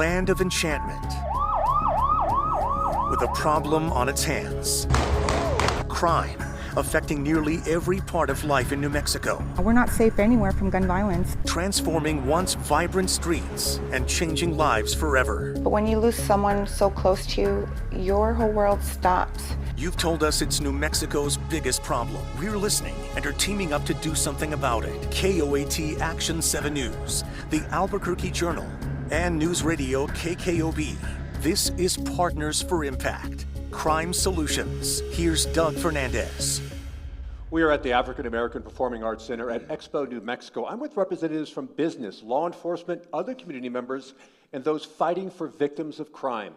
land of enchantment with a problem on its hands. Crime affecting nearly every part of life in New Mexico. We're not safe anywhere from gun violence. Transforming once vibrant streets and changing lives forever. But when you lose someone so close to you, your whole world stops. You've told us it's New Mexico's biggest problem. We're listening and are teaming up to do something about it. KOAT Action 7 News, the Albuquerque Journal, and News Radio KKOB. This is Partners for Impact. Crime Solutions. Here's Doug Fernandez. We are at the African American Performing Arts Center at Expo New Mexico. I'm with representatives from business, law enforcement, other community members, and those fighting for victims of crime.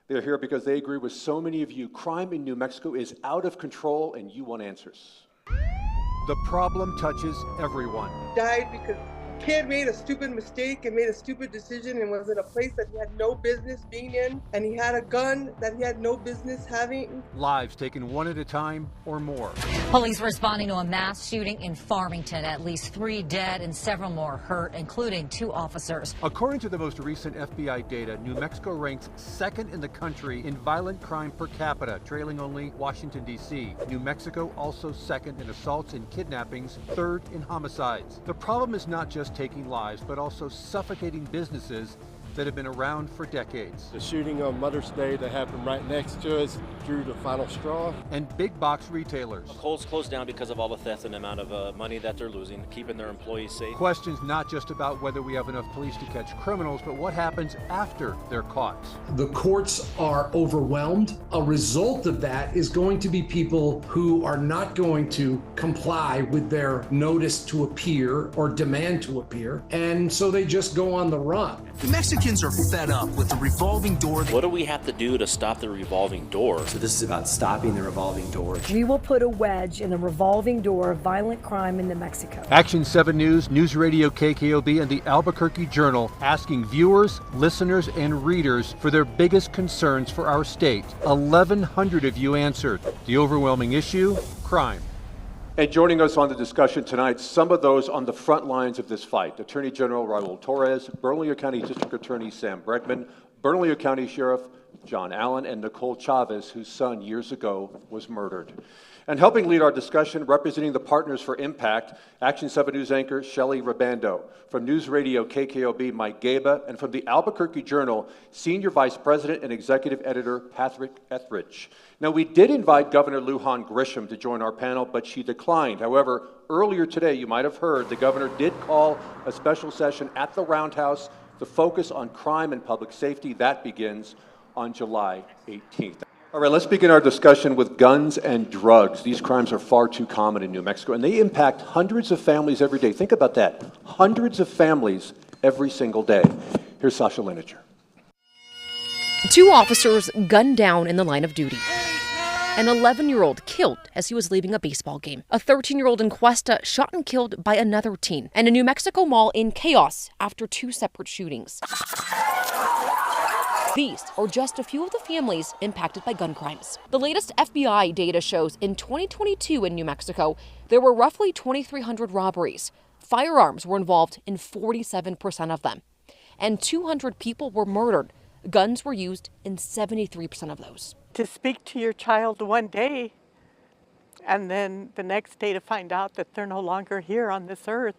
They're here because they agree with so many of you. Crime in New Mexico is out of control and you want answers. The problem touches everyone. Died because a kid made a stupid mistake and made a stupid decision and was in a place that he had no business being in, and he had a gun that he had no business having. Lives taken one at a time or more. Police responding to a mass shooting in Farmington. At least 3 dead and several more hurt, including 2 officers. According to the most recent FBI data, New Mexico ranks second in the country in violent crime per capita, trailing only Washington, D.C. New Mexico also second in assaults and kidnappings, third in homicides. The problem is not just taking lives, but also suffocating businesses that have been around for decades. The shooting on Mother's Day that happened right next to us drew the final straw. And big box retailers. Kohl's closed down because of all the theft and the amount of money that they're losing, keeping their employees safe. Questions not just about whether we have enough police to catch criminals, but what happens after they're caught. The courts are overwhelmed. A result of that is going to be people who are not going to comply with their notice to appear or demand to appear, and so they just go on the run. The Mexicans are fed up with the revolving door. What do we have to do to stop the revolving door? So this is about stopping the revolving door. We will put a wedge in the revolving door of violent crime in New Mexico. Action 7 News, News Radio KKOB, and the Albuquerque Journal asking viewers, listeners, and readers for their biggest concerns for our state. 1,100 of you answered. The overwhelming issue, crime. And joining us on the discussion tonight, some of those on the front lines of this fight. Attorney General Raul Torres, Bernalillo County District Attorney Sam Bregman, Bernalillo County Sheriff John Allen, and Nicole Chavez, whose son years ago was murdered. And helping lead our discussion, representing the Partners for Impact, Action 7 News anchor Shelley Rabando. From News Radio KKOB, Mike Gaba. And from the Albuquerque Journal, Senior Vice President and Executive Editor Patrick Etheridge. Now, we did invite Governor Lujan Grisham to join our panel, but she declined. However, earlier today, you might have heard, the governor did call a special session at the Roundhouse to focus on crime and public safety. That begins on July 18th. All right, let's begin our discussion with guns and drugs. These crimes are far too common in New Mexico, and they impact hundreds of families every day. Think about that. Hundreds of families every single day. Here's Sasha Lineker. 2 officers gunned down in the line of duty. An 11-year-old killed as he was leaving a baseball game. A 13-year-old in Cuesta shot and killed by another teen. And a New Mexico mall in chaos after 2 separate shootings. These are just a few of the families impacted by gun crimes. The latest FBI data shows in 2022 in New Mexico, there were roughly 2,300 robberies. Firearms were involved in 47% of them. And 200 people were murdered. Guns were used in 73% of those. To speak to your child one day and then the next day to find out that they're no longer here on this earth,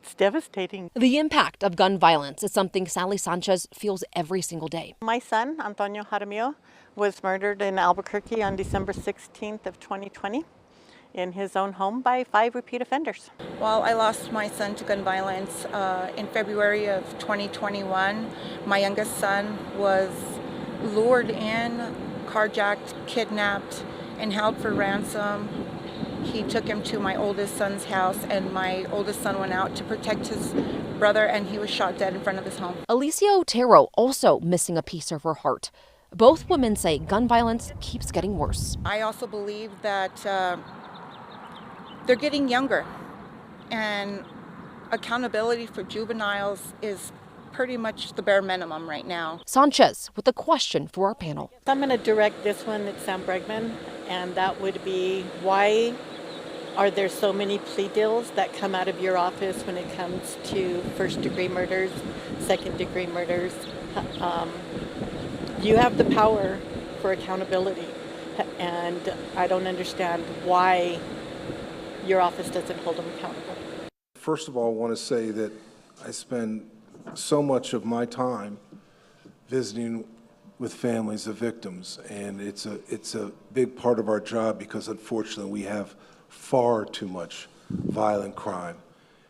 it's devastating. The impact of gun violence is something Sally Sanchez feels every single day. My son, Antonio Jaramillo, was murdered in Albuquerque on December 16th of 2020 in his own home by 5 repeat offenders. Well, I lost my son to gun violence in February of 2021. My youngest son was lured in, carjacked, kidnapped, and held for ransom. He took him to my oldest son's house, and my oldest son went out to protect his brother, and he was shot dead in front of his home. Alicia Otero also missing a piece of her heart. Both women say gun violence keeps getting worse. I also believe that they're getting younger, and accountability for juveniles is pretty much the bare minimum right now. Sanchez with a question for our panel. I'm going to direct this one at Sam Bregman, and that would be, why are there so many plea deals that come out of your office when it comes to first-degree murders, second-degree murders, You have the power for accountability, and I don't understand why your office doesn't hold them accountable. First of all, I want to say that I spend so much of my time visiting with families of victims, and it's a big part of our job because unfortunately we have far too much violent crime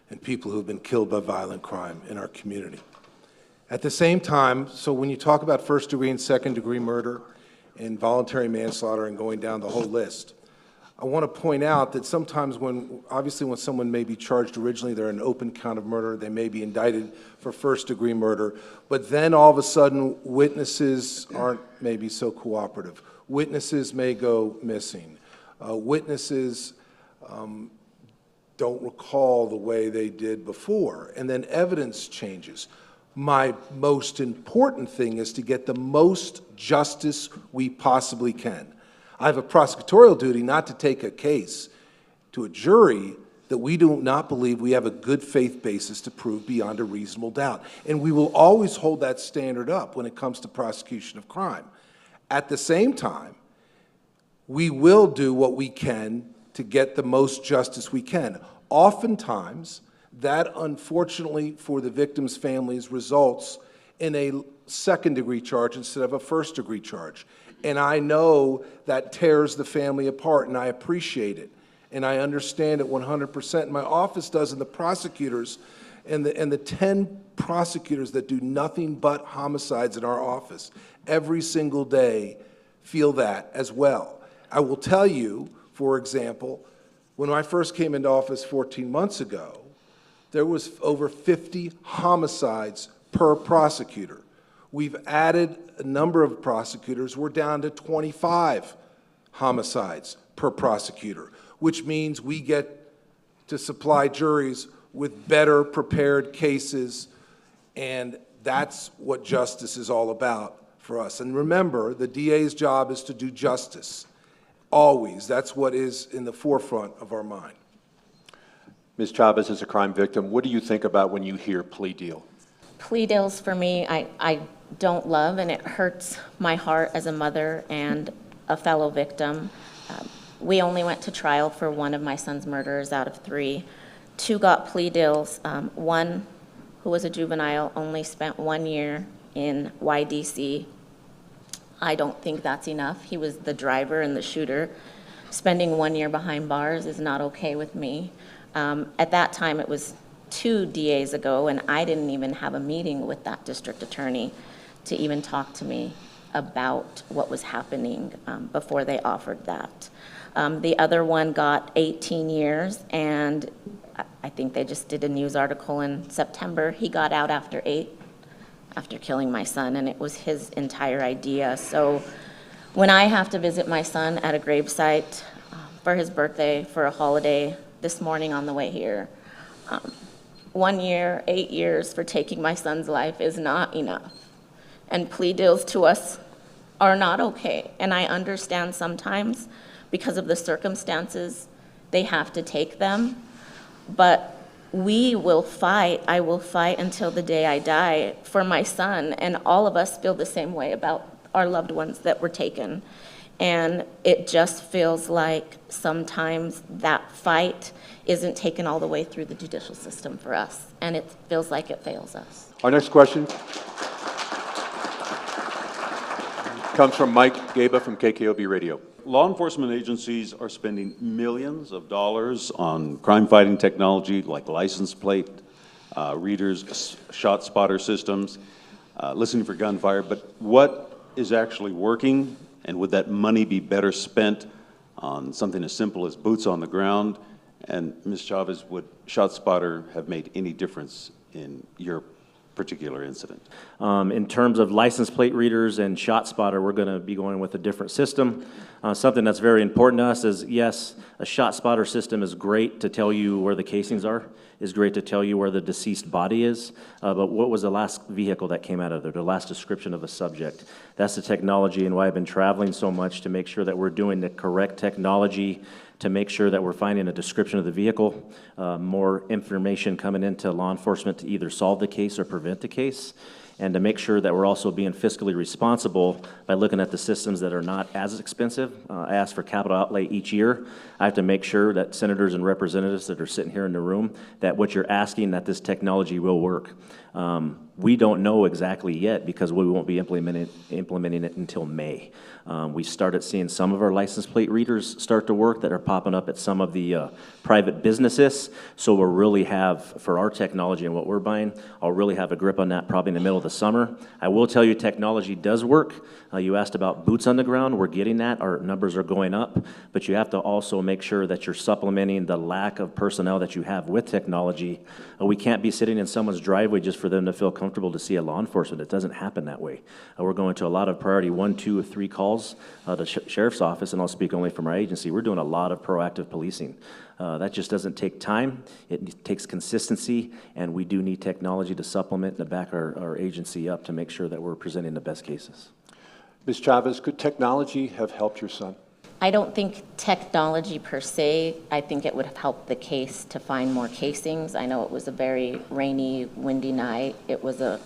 and people who have been killed by violent crime in our community. At the same time, so when you talk about first degree and second degree murder and voluntary manslaughter and going down the whole list, I want to point out that sometimes obviously when someone may be charged originally, they're an open count of murder, they may be indicted for first degree murder, but then all of a sudden witnesses aren't maybe so cooperative. Witnesses may go missing. Witnesses don't recall the way they did before, and then evidence changes. My most important thing is to get the most justice we possibly can. I have a prosecutorial duty not to take a case to a jury that we do not believe we have a good faith basis to prove beyond a reasonable doubt. And we will always hold that standard up when it comes to prosecution of crime. At the same time, we will do what we can to get the most justice we can. Oftentimes, that unfortunately for the victims' families results in a second-degree charge instead of a first-degree charge. And I know that tears the family apart, and I appreciate it. And I understand it 100%. My office does, and the prosecutors and the 10 prosecutors that do nothing but homicides in our office every single day feel that as well. I will tell you, for example, when I first came into office 14 months ago, there was over 50 homicides per prosecutor. We've added a number of prosecutors. We're down to 25 homicides per prosecutor, which means we get to supply juries with better prepared cases, and that's what justice is all about for us. And remember, the DA's job is to do justice, always. That's what is in the forefront of our mind. Ms. Chavez, as a crime victim, what do you think about when you hear plea deal? Plea deals for me, I don't love, and it hurts my heart as a mother and a fellow victim. We only went to trial for one of my son's murderers out of 3. 2 got plea deals. One, who was a juvenile, only spent 1 year in YDC. I don't think that's enough. He was the driver and the shooter. Spending 1 year behind bars is not okay with me. At that time, it was 2 DAs ago, and I didn't even have a meeting with that district attorney to even talk to me about what was happening before they offered that. The other one got 18 years, and I think they just did a news article in September. He got out after 8, after killing my son, and it was his entire idea. So when I have to visit my son at a gravesite for his birthday, for a holiday, this morning on the way here, 1 year, 8 years for taking my son's life is not enough. And plea deals to us are not okay. And I understand sometimes because of the circumstances, they have to take them. But we will fight. I will fight until the day I die for my son. And all of us feel the same way about our loved ones that were taken. And it just feels like sometimes that fight isn't taken all the way through the judicial system for us, and it feels like it fails us. Our next question comes from Mike Gaba from KKOB Radio. Law enforcement agencies are spending millions of dollars on crime-fighting technology like license plate readers, shot spotter systems, listening for gunfire, but what is actually working? And would that money be better spent on something as simple as boots on the ground? And Ms. Chavez, would ShotSpotter have made any difference in your particular incident? In terms of license plate readers and ShotSpotter, we're going to be going with a different system. Something that's very important to us is, yes, a ShotSpotter system is great to tell you where the casings are, is great to tell you where the deceased body is, but what was the last vehicle that came out of there, the last description of a subject? That's the technology and why I've been traveling so much, to make sure that we're doing the correct technology, to make sure that we're finding a description of the vehicle, more information coming into law enforcement to either solve the case or prevent the case. and to make sure that we're also being fiscally responsible by looking at the systems that are not as expensive. I ask for capital outlay each year. I have to make sure that senators and representatives that are sitting here in the room, that what you're asking, that this technology will work. We don't know exactly yet because we won't be implementing it until May. We started seeing some of our license plate readers start to work that are popping up at some of the private businesses. So we'll really have, for our technology and what we're buying, I'll really have a grip on that probably in the middle of the summer. I will tell you technology does work. You asked about boots on the ground. We're getting that. Our numbers are going up. But you have to also make sure that you're supplementing the lack of personnel that you have with technology. We can't be sitting in someone's driveway just for them to feel comfortable to see a law enforcement. It doesn't happen that way. We're going to a lot of priority 1, 2, or 3 calls to the sheriff's office, and I'll speak only from our agency. We're doing a lot of proactive policing. That just doesn't take time. It takes consistency, and we do need technology to supplement and to back our agency up to make sure that we're presenting the best cases. Ms. Chavez, could technology have helped your son? I don't think technology per se. I think it would have helped the case to find more casings. I know it was a very rainy, windy night. It was a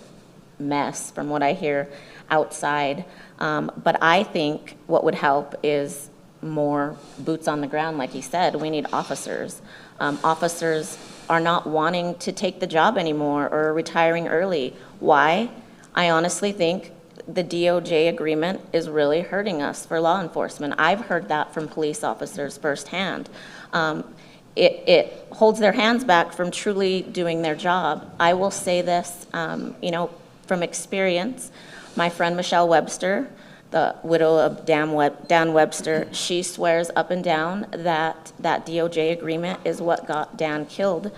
mess from what I hear outside. But I think what would help is more boots on the ground. Like he said, we need officers. Officers are not wanting to take the job anymore or retiring early. Why? I honestly think the DOJ agreement is really hurting us for law enforcement. I've heard that from police officers firsthand. It holds their hands back from truly doing their job. I will say this, from experience, my friend Michelle Webster, the widow of Dan Webster, she swears up and down that that DOJ agreement is what got Dan killed.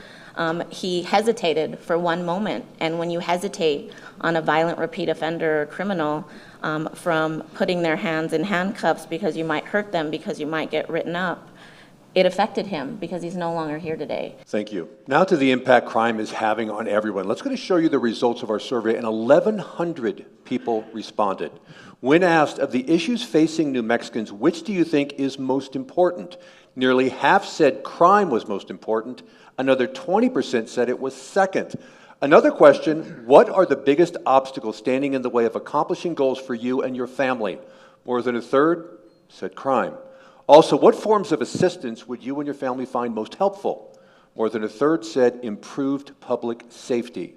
He hesitated for one moment, and when you hesitate on a violent repeat offender or criminal from putting their hands in handcuffs because you might hurt them, because you might get written up, it affected him because he's no longer here today. Thank you. Now to the impact crime is having on everyone. Let's go to show you the results of our survey, and 1,100 people responded. When asked of the issues facing New Mexicans, which do you think is most important? Nearly half said crime was most important. Another 20% said it was second. Another question, what are the biggest obstacles standing in the way of accomplishing goals for you and your family? More than a third said crime. Also, what forms of assistance would you and your family find most helpful? More than a third said improved public safety.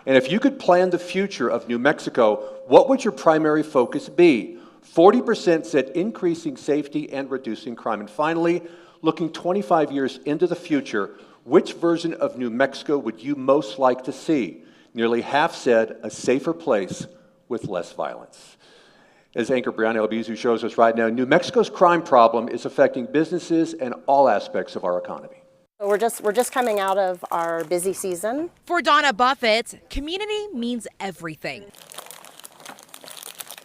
And if you could plan the future of New Mexico, what would your primary focus be? 40% said increasing safety and reducing crime. And finally, looking 25 years into the future, which version of New Mexico would you most like to see? Nearly half said a safer place with less violence. As anchor Brianna Albizu shows us right now, New Mexico's crime problem is affecting businesses and all aspects of our economy. We're just coming out of our busy season. For Donna Buffett, community means everything.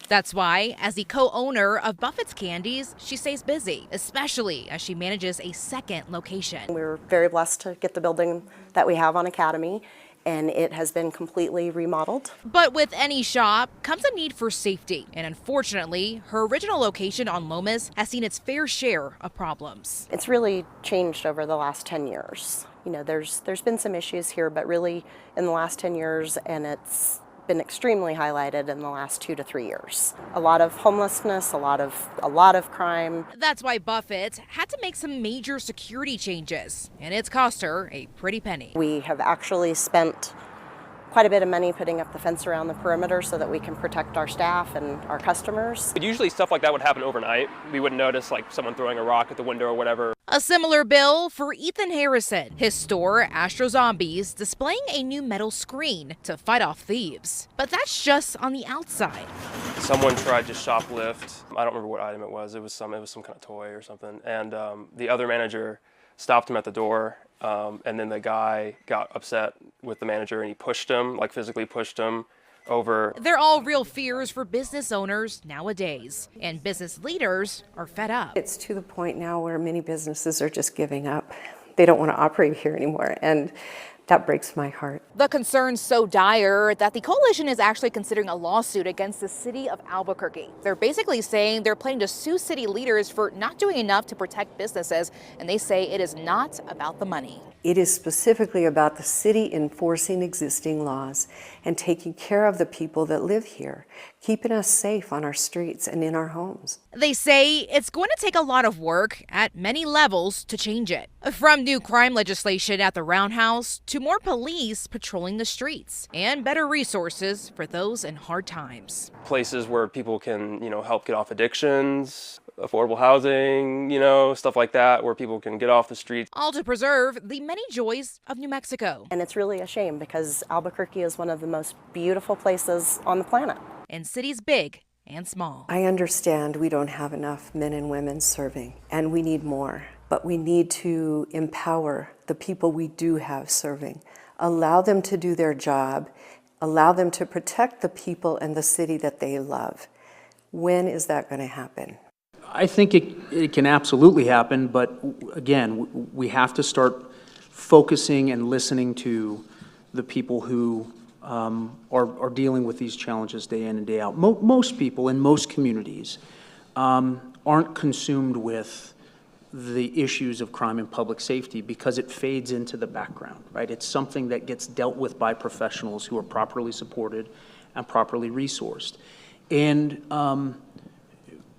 That's why, as the co-owner of Buffett's Candies, she stays busy, especially as she manages a second location. We're very blessed to get the building that we have on Academy, and it has been completely remodeled. But with any shop comes a need for safety, and unfortunately, her original location on Lomas has seen its fair share of problems. It's really changed over the last 10 years. You know, there's been some issues here, but really in the last 10 years, and it's been extremely highlighted in the last 2 to 3 years. A lot of homelessness, a lot of crime. That's why Buffett had to make some major security changes, and it's cost her a pretty penny. We have actually spent quite a bit of money putting up the fence around the perimeter so that we can protect our staff and our customers. But usually stuff like that would happen overnight. We wouldn't notice like someone throwing a rock at the window or whatever. A similar bill for Ethan Harrison. His store, Astro Zombies, displaying a new metal screen to fight off thieves. But that's just on the outside. Someone tried to shoplift. I don't remember what item it was. It was some kind of toy or something. And the other manager stopped him at the door. And then the guy got upset with the manager and he pushed him, like physically pushed him over. They're all real fears for business owners nowadays, and business leaders are fed up. It's to the point now where many businesses are just giving up. They don't want to operate here anymore. And That breaks my heart. The concern's so dire that the coalition is actually considering a lawsuit against the city of Albuquerque. They're basically saying they're planning to sue city leaders for not doing enough to protect businesses, and they say it is not about the money. It is specifically about the city enforcing existing laws and taking care of the people that live here, keeping us safe on our streets and in our homes. They say it's going to take a lot of work at many levels to change it. From new crime legislation at the Roundhouse to more police patrolling the streets and better resources for those in hard times. Places where people can, help get off addictions, affordable housing, stuff like that, where people can get off the streets. All to preserve the many joys of New Mexico. And it's really a shame because Albuquerque is one of the most beautiful places on the planet. In cities big and small. I understand we don't have enough men and women serving, and we need more. But we need to empower the people we do have serving, allow them to do their job, allow them to protect the people and the city that they love. When is that going to happen? I think it can absolutely happen, but again, we have to start focusing and listening to the people who are dealing with these challenges day in and day out. Most people in most communities aren't consumed with the issues of crime and public safety because it fades into the background, right? It's something that gets dealt with by professionals who are properly supported and properly resourced. And,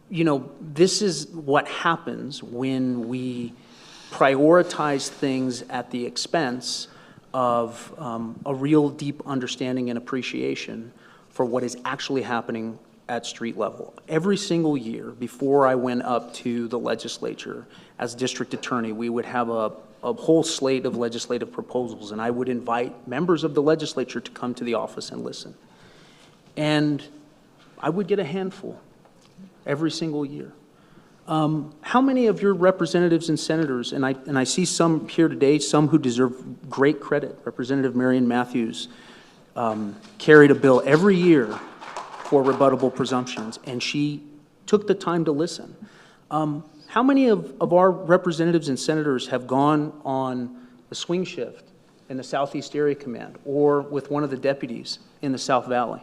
this is what happens when we prioritize things at the expense of a real deep understanding and appreciation for what is actually happening at street level. Every single year before I went up to the legislature as district attorney, we would have a whole slate of legislative proposals, and I would invite members of the legislature to come to the office and listen. And I would get a handful every single year. How many of your representatives and senators, and I see some here today, some who deserve great credit, Representative Marion Matthews carried a bill every year for rebuttable presumptions, and she took the time to listen. How many of our representatives and senators have gone on a swing shift in the Southeast Area Command or with one of the deputies in the South Valley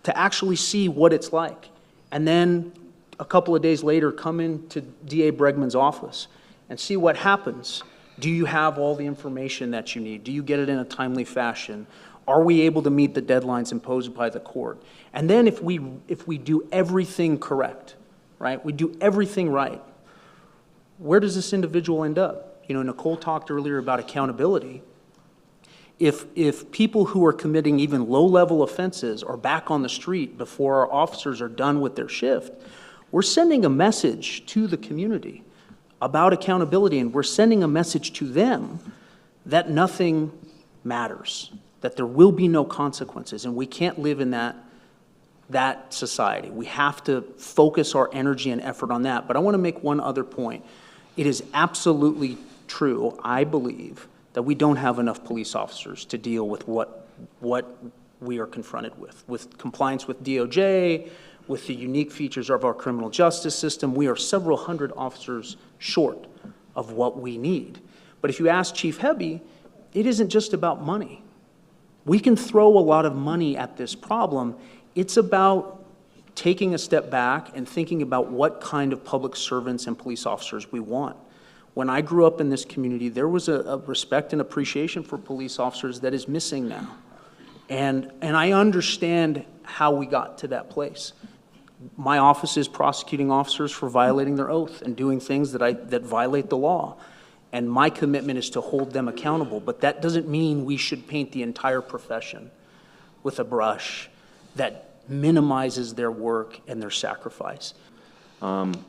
to actually see what it's like? And then a couple of days later, come into DA Bregman's office and see what happens. Do you have all the information that you need? Do you get it in a timely fashion? Are we able to meet the deadlines imposed by the court? And then if we do everything correct, right, we do everything right, where does this individual end up? Nicole talked earlier about accountability. If people who are committing even low-level offenses are back on the street before our officers are done with their shift, we're sending a message to the community about accountability, and we're sending a message to them that nothing matters, that there will be no consequences, and we can't live in that society. We have to focus our energy and effort on that. But I want to make one other point. It is absolutely true, I believe, that we don't have enough police officers to deal with what we are confronted with compliance with DOJ, with the unique features of our criminal justice system. We are several hundred officers short of what we need. But if you ask Chief Hebe, it isn't just about money. We can throw a lot of money at this problem. It's about taking a step back and thinking about what kind of public servants and police officers we want. When I grew up in this community, there was a respect and appreciation for police officers that is missing now. And I understand how we got to that place. My office is prosecuting officers for violating their oath and doing things that violate the law. And my commitment is to hold them accountable. But that doesn't mean we should paint the entire profession with a brush that minimizes their work and their sacrifice.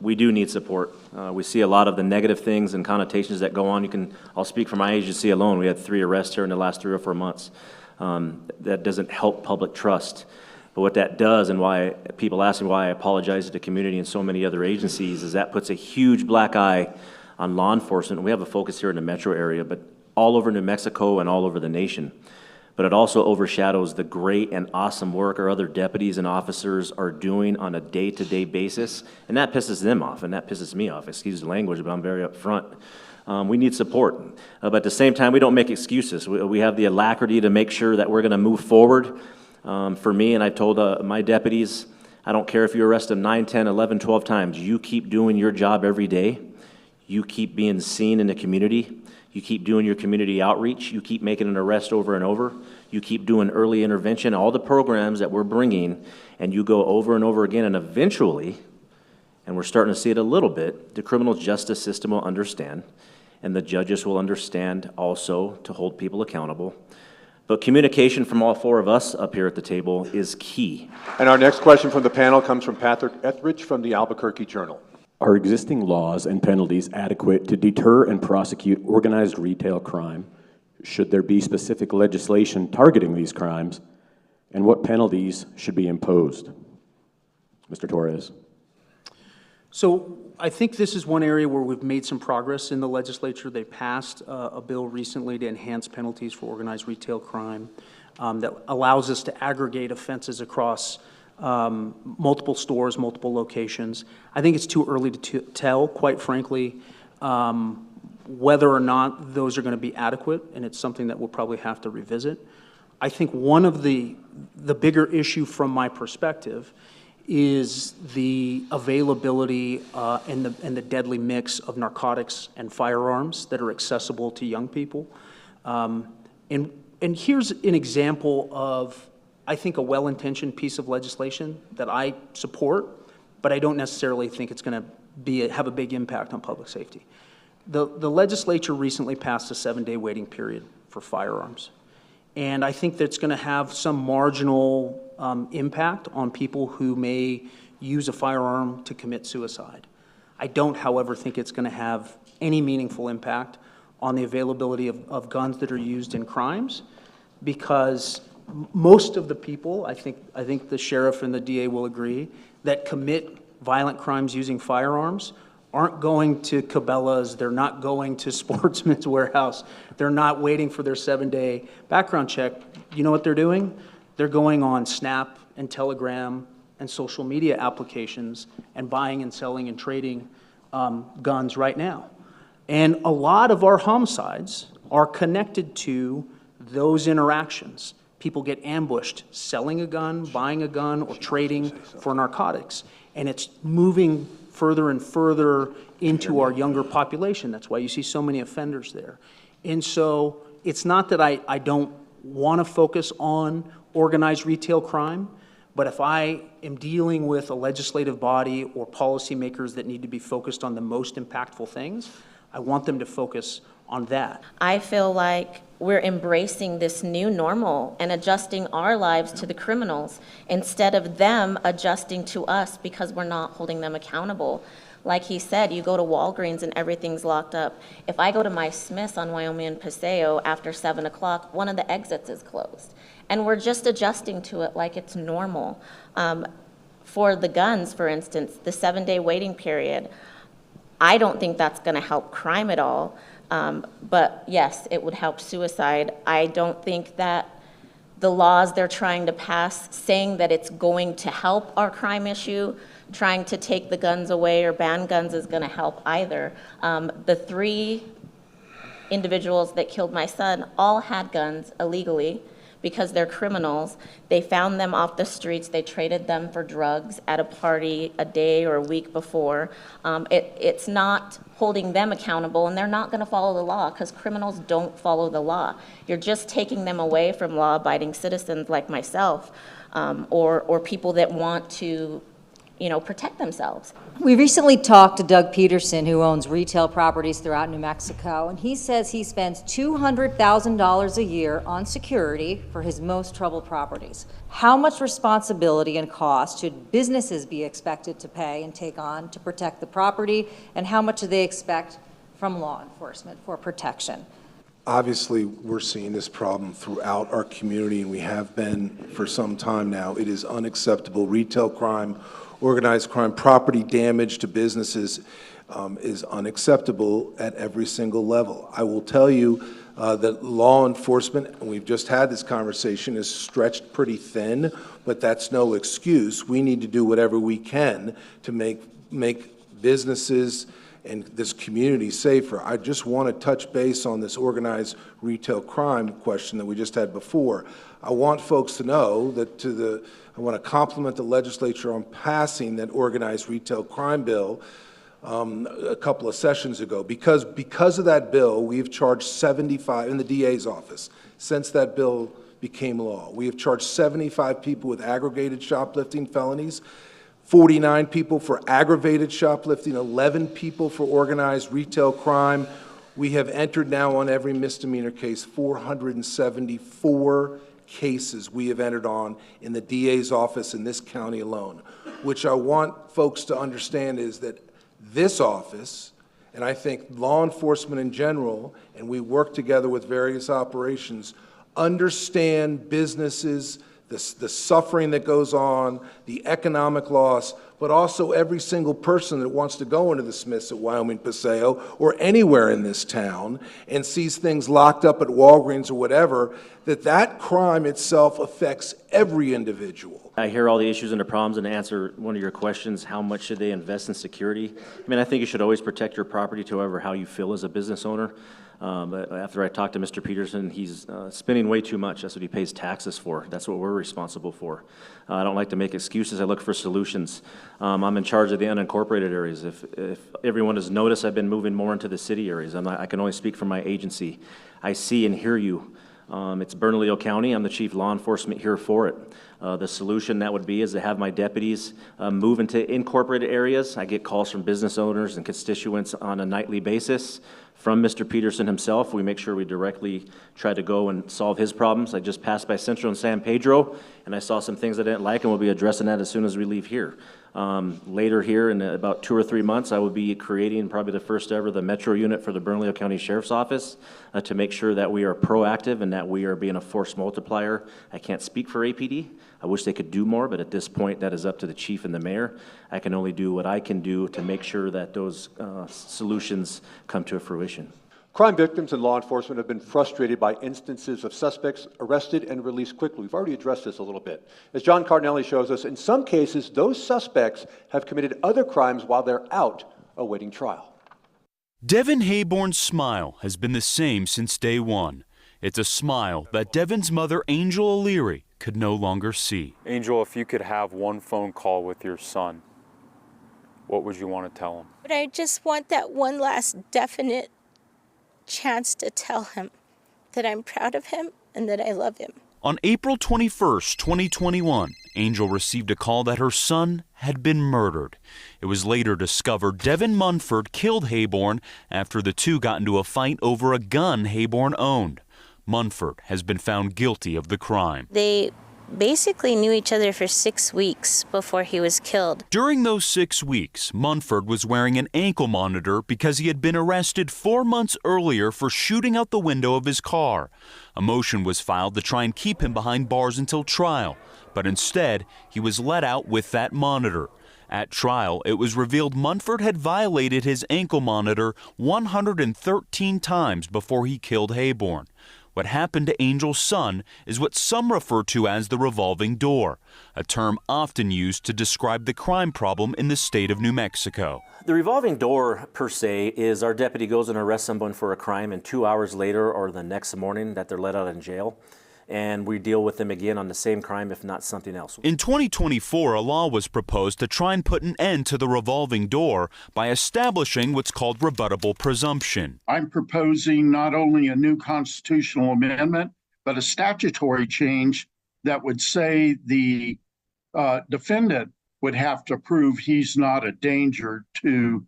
We do need support. We see a lot of the negative things and connotations that go on. I'll speak for my agency alone. We had 3 arrests here in the last 3 or 4 months. That doesn't help public trust. But what that does, and why people ask me why I apologize to the community and so many other agencies, is that puts a huge black eye on law enforcement. We have a focus here in the metro area, but all over New Mexico and all over the nation. But it also overshadows the great and awesome work our other deputies and officers are doing on a day-to-day basis, and that pisses them off, and that pisses me off. Excuse the language, but I'm very upfront. We need support. But at the same time, we don't make excuses. We have the alacrity to make sure that we're going to move forward. For me, and I've told my deputies, I don't care if you arrest them 9, 10, 11, 12 times. You keep doing your job every day. You keep being seen in the community. You keep doing your community outreach. You keep making an arrest over and over. You keep doing early intervention, all the programs that we're bringing, and you go over and over again, and eventually, and we're starting to see it a little bit, the criminal justice system will understand, and the judges will understand also to hold people accountable. But communication from all four of us up here at the table is key. And our next question from the panel comes from Patrick Etheridge from the Albuquerque Journal. Are existing laws and penalties adequate to deter and prosecute organized retail crime? Should there be specific legislation targeting these crimes? And what penalties should be imposed? Mr. Torres. So I think this is one area where we've made some progress in the legislature. They passed a bill recently to enhance penalties for organized retail crime that allows us to aggregate offenses across multiple stores, multiple locations. I think it's too early to tell, quite frankly, whether or not those are going to be adequate, and it's something that we'll probably have to revisit. I think one of the bigger issue from my perspective is the availability and the deadly mix of narcotics and firearms that are accessible to young people. And here's an example of, I think, a well-intentioned piece of legislation that I support, but I don't necessarily think it's going to have a big impact on public safety. The legislature recently passed a 7-day waiting period for firearms. And I think that's going to have some marginal impact on people who may use a firearm to commit suicide. I don't, however, think it's going to have any meaningful impact on the availability of guns that are used in crimes, because most of the people, I think the sheriff and the DA will agree, that commit violent crimes using firearms aren't going to Cabela's, they're not going to Sportsman's Warehouse, they're not waiting for their 7-day background check. You know what they're doing? They're going on Snap and Telegram and social media applications and buying and selling and trading guns right now. And a lot of our homicides are connected to those interactions. People get ambushed selling a gun, buying a gun, or trading for narcotics. And it's moving further and further into our younger population. That's why you see so many offenders there. And so it's not that I don't want to focus on organized retail crime, but if I am dealing with a legislative body or policymakers that need to be focused on the most impactful things, I want them to focus on that. I feel like we're embracing this new normal and adjusting our lives to the criminals instead of them adjusting to us because we're not holding them accountable. Like he said, you go to Walgreens and everything's locked up. If I go to my Smith's on Wyoming and Paseo after 7 o'clock, one of the exits is closed. And we're just adjusting to it like it's normal. For the guns, for instance, the 7-day waiting period, I don't think that's going to help crime at all. But yes, it would help suicide. I don't think that the laws they're trying to pass saying that it's going to help our crime issue, trying to take the guns away or ban guns is going to help either. The 3 individuals that killed my son all had guns illegally because they're criminals. They found them off the streets. They traded them for drugs at a party a day or a week before. It's not holding them accountable, and they're not going to follow the law because criminals don't follow the law. You're just taking them away from law-abiding citizens like myself, or people that want to, protect themselves. We recently talked to Doug Peterson, who owns retail properties throughout New Mexico, and he says he spends $200,000 a year on security for his most troubled properties. How much responsibility and cost should businesses be expected to pay and take on to protect the property, and how much do they expect from law enforcement for protection? Obviously, we're seeing this problem throughout our community, and we have been for some time now. It is unacceptable. Retail crime, organized crime, property damage to businesses is unacceptable at every single level. I will tell you that law enforcement, and we've just had this conversation, is stretched pretty thin, but that's no excuse. We need to do whatever we can to make businesses and this community safer. I just want to touch base on this organized retail crime question that we just had before. I want folks to know that I want to compliment the legislature on passing that organized retail crime bill a couple of sessions ago. Because of that bill, we've charged 75, in the DA's office, since that bill became law, we have charged 75 people with aggravated shoplifting felonies, 49 people for aggravated shoplifting, 11 people for organized retail crime. We have entered now on every misdemeanor case, 474 cases we have entered on in the DA's office in this county alone. Which I want folks to understand is that this office, and I think law enforcement in general, and we work together with various operations, understand businesses, the suffering that goes on, the economic loss, but also every single person that wants to go into the Smiths at Wyoming Paseo or anywhere in this town and sees things locked up at Walgreens or whatever, that crime itself affects every individual. I hear all the issues and the problems, and to answer one of your questions, how much should they invest in security? I mean, I think you should always protect your property to however how you feel as a business owner. But after I talked to Mr. Peterson, he's spending way too much. That's what he pays taxes for. That's what we're responsible for. I don't like to make excuses. I look for solutions. I'm in charge of the unincorporated areas. If everyone has noticed, I've been moving more into the city areas. I can only speak for my agency. I see and hear you. It's Bernalillo County. I'm the chief law enforcement here for it. The solution that would be is to have my deputies move into incorporated areas. I get calls from business owners and constituents on a nightly basis. From Mr. Peterson himself, we make sure we directly try to go and solve his problems. I just passed by Central and San Pedro, and I saw some things I didn't like, and we'll be addressing that as soon as we leave here. Later here, in about 2 or 3 months, I will be creating probably the first ever the Metro unit for the Bernalillo County Sheriff's Office to make sure that we are proactive and that we are being a force multiplier. I can't speak for APD. I wish they could do more, but at this point, that is up to the chief and the mayor. I can only do what I can do to make sure that those solutions come to fruition. Crime victims and law enforcement have been frustrated by instances of suspects arrested and released quickly. We've already addressed this a little bit. As John Cardinelli shows us, in some cases, those suspects have committed other crimes while they're out awaiting trial. Devin Hayborn's smile has been the same since day one. It's a smile that Devin's mother, Angel O'Leary, could no longer see. Angel, if you could have one phone call with your son, what would you want to tell him? But I just want that one last definite chance to tell him that I'm proud of him and that I love him. On April 21st, 2021, Angel received a call that her son had been murdered. It was later discovered Devin Munford killed Hayborn after the two got into a fight over a gun Hayborn owned. Munford has been found guilty of the crime. They basically knew each other for 6 weeks before he was killed. During those 6 weeks, Munford was wearing an ankle monitor because he had been arrested 4 months earlier for shooting out the window of his car. A motion was filed to try and keep him behind bars until trial, but instead, he was let out with that monitor. At trial, it was revealed Munford had violated his ankle monitor 113 times before he killed Hayborn. What happened to Angel's son is what some refer to as the revolving door, a term often used to describe the crime problem in the state of New Mexico. The revolving door, per se, is our deputy goes and arrests someone for a crime, and 2 hours later or the next morning that they're let out in jail, and we deal with them again on the same crime, if not something else. In 2024, a law was proposed to try and put an end to the revolving door by establishing what's called rebuttable presumption. I'm proposing not only a new constitutional amendment, but a statutory change that would say the defendant would have to prove he's not a danger to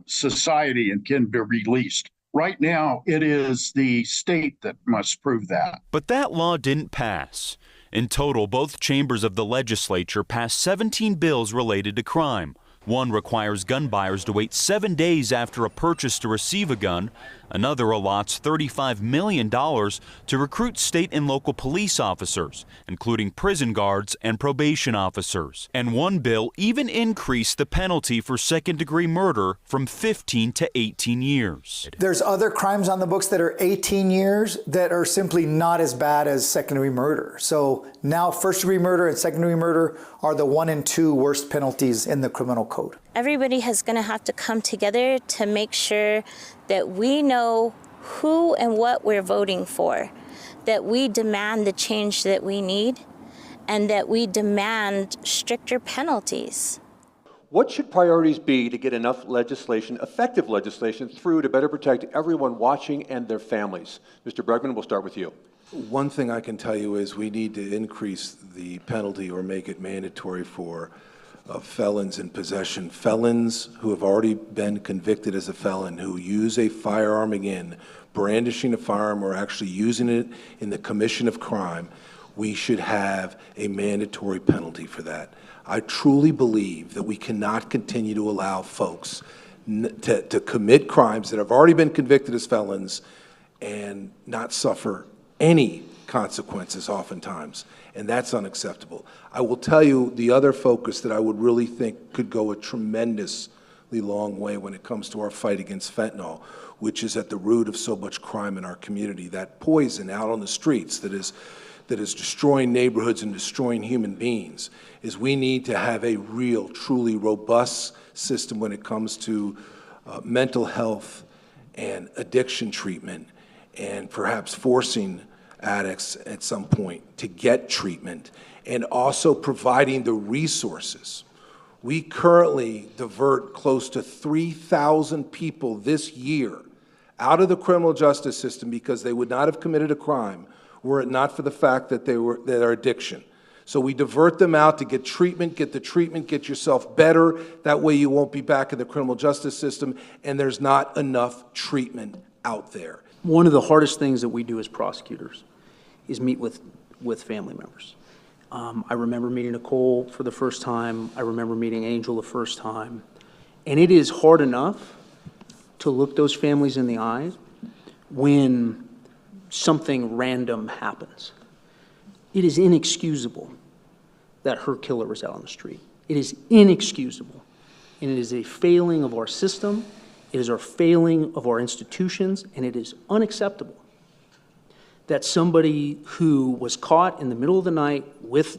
society and can be released. Right now, it is the state that must prove that. But that law didn't pass. In total, both chambers of the legislature passed 17 bills related to crime. One requires gun buyers to wait 7 days after a purchase to receive a gun. Another allots $35 million to recruit state and local police officers, including prison guards and probation officers. And one bill even increased the penalty for second-degree murder from 15 to 18 years. There's other crimes on the books that are 18 years that are simply not as bad as second-degree murder. So now first-degree murder and second-degree murder are the 1 and 2 worst penalties in the criminal code. Everybody is going to have to come together to make sure that we know who and what we're voting for, that we demand the change that we need, and that we demand stricter penalties. What should priorities be to get enough legislation, effective legislation, through to better protect everyone watching and their families? Mr. Bregman, we'll start with you. One thing I can tell you is we need to increase the penalty or make it mandatory for felons in possession. Felons who have already been convicted as a felon, who use a firearm again, brandishing a firearm or actually using it in the commission of crime, we should have a mandatory penalty for that. I truly believe that we cannot continue to allow folks to commit crimes that have already been convicted as felons and not suffer any consequences oftentimes, and that's unacceptable. I will tell you the other focus that I would really think could go a tremendously long way when it comes to our fight against fentanyl, which is at the root of so much crime in our community, that poison out on the streets that is destroying neighborhoods and destroying human beings, is we need to have a real, truly robust system when it comes to mental health and addiction treatment, and perhaps forcing addicts at some point to get treatment, and also providing the resources. We currently divert close to 3,000 people this year out of the criminal justice system because they would not have committed a crime were it not for the fact that their addiction. So we divert them out to get treatment, get yourself better. That way you won't be back in the criminal justice system, and there's not enough treatment out there. One of the hardest things that we do as prosecutors is meet with family members. I remember meeting Nicole for the first time. I remember meeting Angel the first time. And it is hard enough to look those families in the eyes when something random happens. It is inexcusable that her killer was out on the street. It is inexcusable. And it is a failing of our system. It is a failing of our institutions, and it is unacceptable that somebody who was caught in the middle of the night with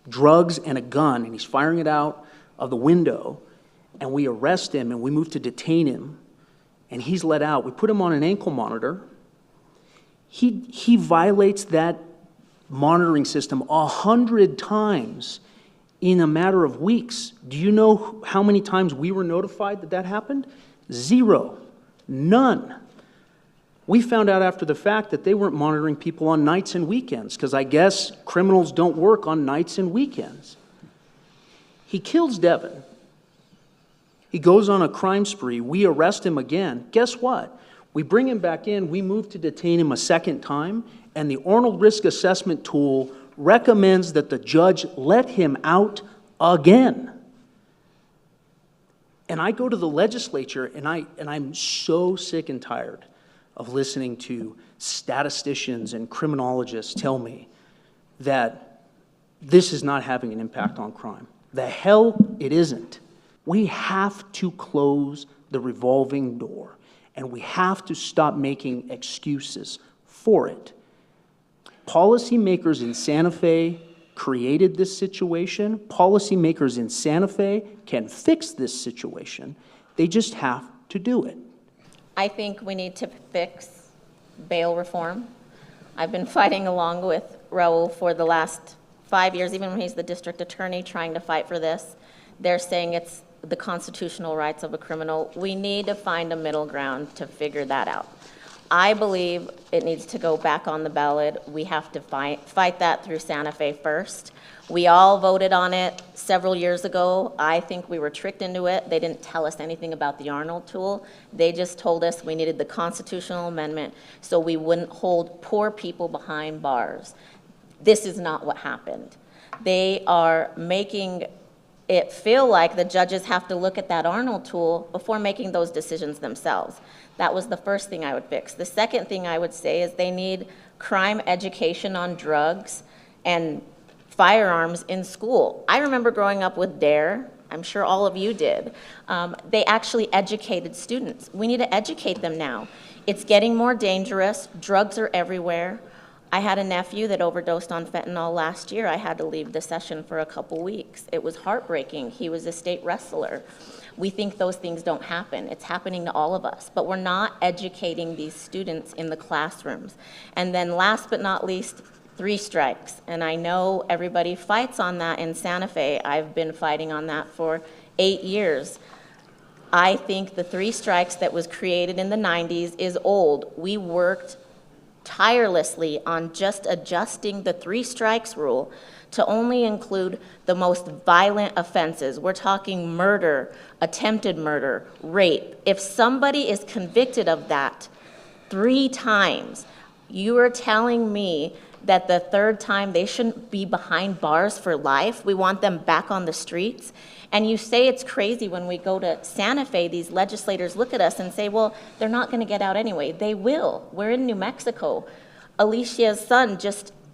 drugs and a gun, and he's firing it out of the window, and we arrest him and we move to detain him, and he's let out. We put him on an ankle monitor. He violates that monitoring system 100 times in a matter of weeks. Do you know how many times we were notified that that happened? 0. None. We found out after the fact that they weren't monitoring people on nights and weekends, because I guess criminals don't work on nights and weekends. He kills Devin. He goes on a crime spree. We arrest him again. Guess what? We bring him back in. We move to detain him a second time, and the Arnold Risk Assessment Tool recommends that the judge let him out again. And I go to the legislature, and I'm so sick and tired of listening to statisticians and criminologists tell me that this is not having an impact on crime. The hell it isn't. We have to close the revolving door, and we have to stop making excuses for it. Policymakers in Santa Fe created this situation. Policymakers in Santa Fe can fix this situation. They just have to do it. I think we need to fix bail reform. I've been fighting along with Raul for the last 5 years, even when he's the district attorney, trying to fight for this. They're saying it's the constitutional rights of a criminal. We need to find a middle ground to figure that out. I believe it needs to go back on the ballot. We have to fight that through Santa Fe first. We all voted on it several years ago. I think we were tricked into it. They didn't tell us anything about the Arnold tool. They just told us we needed the constitutional amendment so we wouldn't hold poor people behind bars. This is not what happened. They are making it feel like the judges have to look at that Arnold tool before making those decisions themselves. That was the first thing I would fix. The second thing I would say is they need crime education on drugs and firearms in school. I remember growing up with DARE. I'm sure all of you did. They actually educated students. We need to educate them now. It's getting more dangerous. Drugs are everywhere. I had a nephew that overdosed on fentanyl last year. I had to leave the session for a couple weeks. It was heartbreaking. He was a state wrestler. We think those things don't happen. It's happening to all of us, but we're not educating these students in the classrooms. And then last but not least, 3 strikes. And I know everybody fights on that in Santa Fe. I've been fighting on that for 8 years. I think the 3 strikes that was created in the 90s is old. We worked tirelessly on just adjusting the 3 strikes rule to only include the most violent offenses. We're talking murder, attempted murder, rape. If somebody is convicted of that 3 times, you are telling me that the 3rd time they shouldn't be behind bars for life? We want them back on the streets? And you say it's crazy when we go to Santa Fe, these legislators look at us and say, well, they're not gonna get out anyway. They will. We're in New Mexico. Alicia's son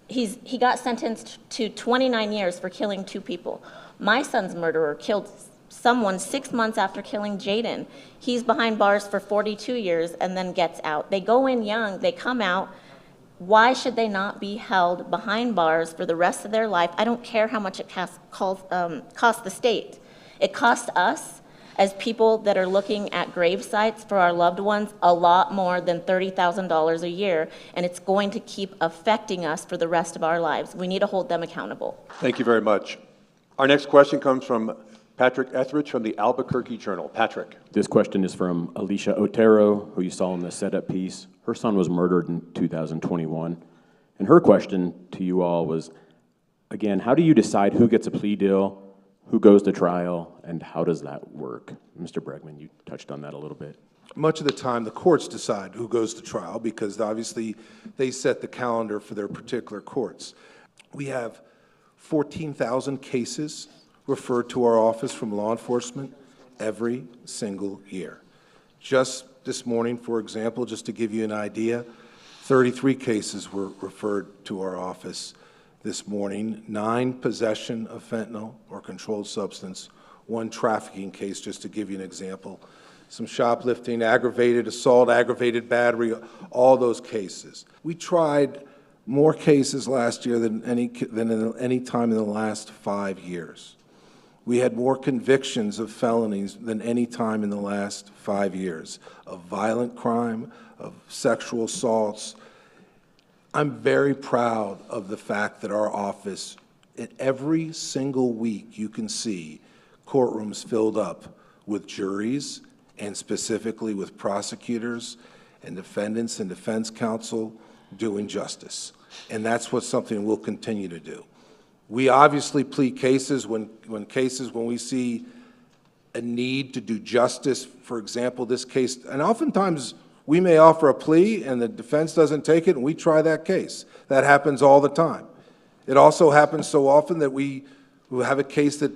he got sentenced to 29 years for killing 2 people. My son's murderer killed someone 6 months after killing Jaden. He's behind bars for 42 years and then gets out. They go in young, they come out. Why should they not be held behind bars for the rest of their life? I don't care how much it costs the state. It costs us, as people that are looking at grave sites for our loved ones, a lot more than $30,000 a year, and it's going to keep affecting us for the rest of our lives. We need to hold them accountable. Thank you very much. Our next question comes from Patrick Etheridge from the Albuquerque Journal. Patrick. This question is from Alicia Otero, who you saw in the setup piece. Her son was murdered in 2021. And her question to you all was, again, how do you decide who gets a plea deal, who goes to trial, and how does that work? Mr. Bregman, you touched on that a little bit. Much of the time, the courts decide who goes to trial because obviously they set the calendar for their particular courts. We have 14,000 cases referred to our office from law enforcement every single year. Just this morning, for example, just to give you an idea, 33 cases were referred to our office this morning, 9 possession of fentanyl or controlled substance, 1 trafficking case, just to give you an example, some shoplifting, aggravated assault, aggravated battery, all those cases. We tried more cases last year than any time in the last 5 years. We had more convictions of felonies than any time in the last 5 years, of violent crime, of sexual assaults. I'm very proud of the fact that our office, every single week you can see courtrooms filled up with juries and specifically with prosecutors and defendants and defense counsel doing justice. And that's something we'll continue to do. We obviously plead cases when we see a need to do justice. For example, this case, and oftentimes we may offer a plea and the defense doesn't take it and we try that case. That happens all the time. It also happens so often that we have a case that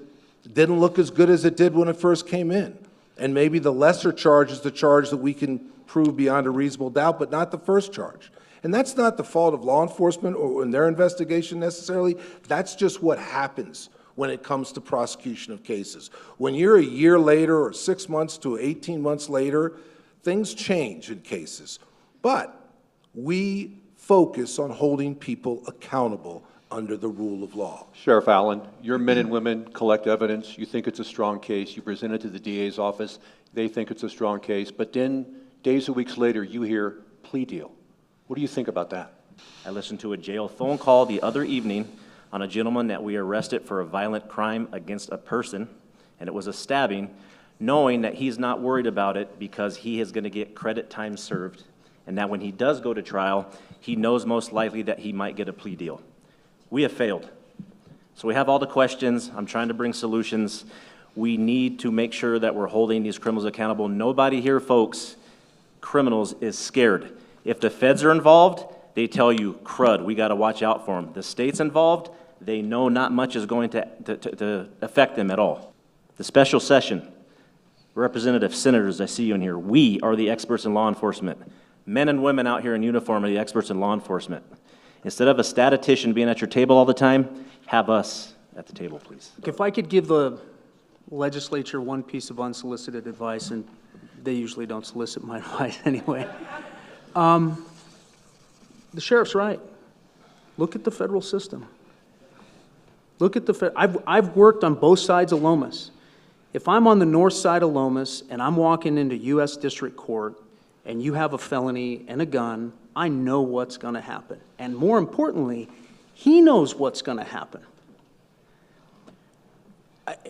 didn't look as good as it did when it first came in. And maybe the lesser charge is the charge that we can prove beyond a reasonable doubt, but not the first charge. And that's not the fault of law enforcement or in their investigation necessarily. That's just what happens when it comes to prosecution of cases. When you're a year later or 6 months to 18 months later, things change in cases. But we focus on holding people accountable under the rule of law. Sheriff Allen, your men and women collect evidence. You think it's a strong case. You present it to the DA's office. They think it's a strong case. But then days or weeks later, you hear plea deal. What do you think about that? I listened to a jail phone call the other evening on a gentleman that we arrested for a violent crime against a person, and it was a stabbing, knowing that he's not worried about it because he is going to get credit time served, and that when he does go to trial, he knows most likely that he might get a plea deal. We have failed. So we have all the questions. I'm trying to bring solutions. We need to make sure that we're holding these criminals accountable. Nobody here, folks, criminals, is scared. If the feds are involved, they tell you, crud, we got to watch out for them. The state's involved, they know not much is going to affect them at all. The special session, representative senators, I see you in here. We are the experts in law enforcement. Men and women out here in uniform are the experts in law enforcement. Instead of a statistician being at your table all the time, have us at the table, please. If I could give the legislature one piece of unsolicited advice, and they usually don't solicit my advice anyway. The sheriff's right. Look at the federal system. Look at the I've worked on both sides of Lomas. If I'm on the north side of Lomas and I'm walking into U.S. District Court and you have a felony and a gun, I know what's going to happen. And more importantly, he knows what's going to happen.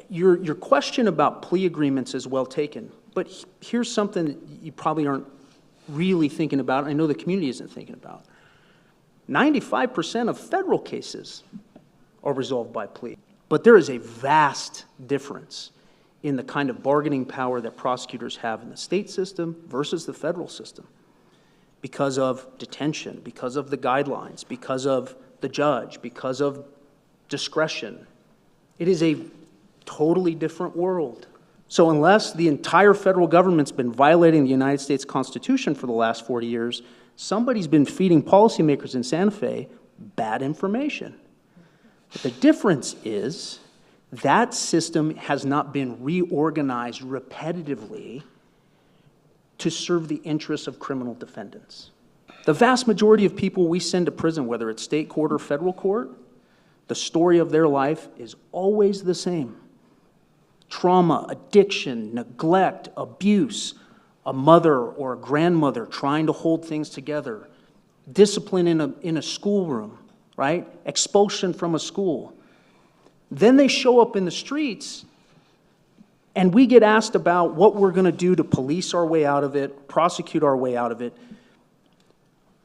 Your question about plea agreements is well taken, but here's something that you probably aren't really thinking about, and I know the community isn't thinking about. 95% of federal cases are resolved by plea, but there is a vast difference in the kind of bargaining power that prosecutors have in the state system versus the federal system because of detention, because of the guidelines, because of the judge, because of discretion. It is a totally different world. So unless the entire federal government's been violating the United States Constitution for the last 40 years, somebody's been feeding policymakers in Santa Fe bad information. But the difference is that system has not been reorganized repetitively to serve the interests of criminal defendants. The vast majority of people we send to prison, whether it's state court or federal court, the story of their life is always the same. Trauma, addiction, neglect, abuse, a mother or a grandmother trying to hold things together, discipline in a schoolroom, right? Expulsion from a school. Then they show up in the streets and we get asked about what we're going to do to police our way out of it, prosecute our way out of it.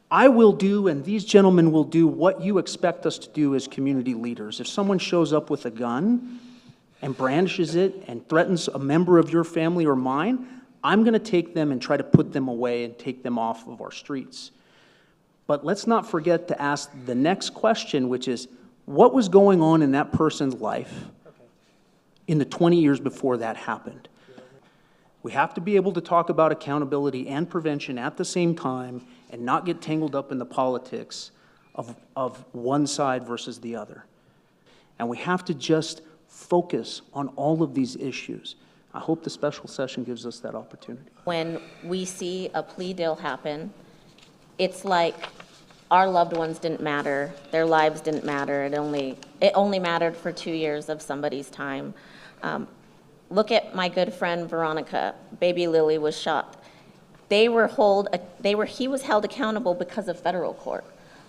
I will do, and these gentlemen will do, what you expect us to do as community leaders. If someone shows up with a gun and brandishes it and threatens a member of your family or mine, I'm going to take them and try to put them away and take them off of our streets. But let's not forget to ask the next question, which is, what was going on in that person's life in the 20 years before that happened? We have to be able to talk about accountability and prevention at the same time and not get tangled up in the politics of one side versus the other. And we have to just focus on all of these issues. I hope the special session gives us that opportunity. When we see a plea deal happen, it's like our loved ones didn't matter, their lives didn't matter, it only mattered for 2 years of somebody's time. Look at my good friend Veronica. Baby Lily was shot. He was held accountable because of federal court.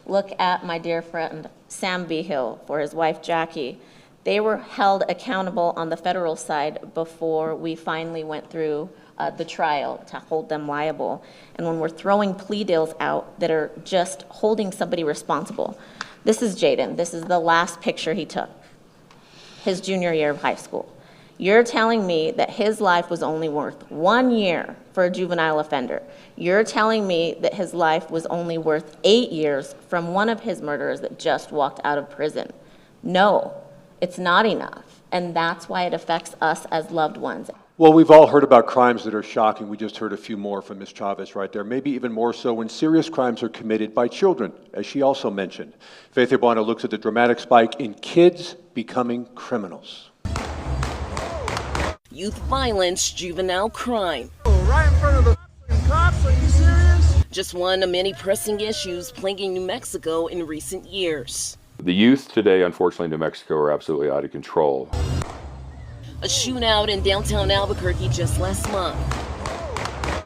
Look at my dear friend Sam Behill for his wife Jackie. They were held accountable on the federal side before we finally went through the trial to hold them liable. And when we're throwing plea deals out that are just holding somebody responsible, this is Jaden. This is the last picture he took, his junior year of high school. You're telling me that his life was only worth 1 year for a juvenile offender. You're telling me that his life was only worth 8 years from one of his murderers that just walked out of prison. No, it's not enough. And that's why it affects us as loved ones. Well, we've all heard about crimes that are shocking. We just heard a few more from Ms. Chavez right there. Maybe even more so when serious crimes are committed by children, as she also mentioned. Faith Urbano looks at the dramatic spike in kids becoming criminals. Youth violence, juvenile crime. Right in front of the cops, are you serious? Just one of many pressing issues plaguing New Mexico in recent years. The youth today, unfortunately, in New Mexico are absolutely out of control. A shootout in downtown Albuquerque just last month.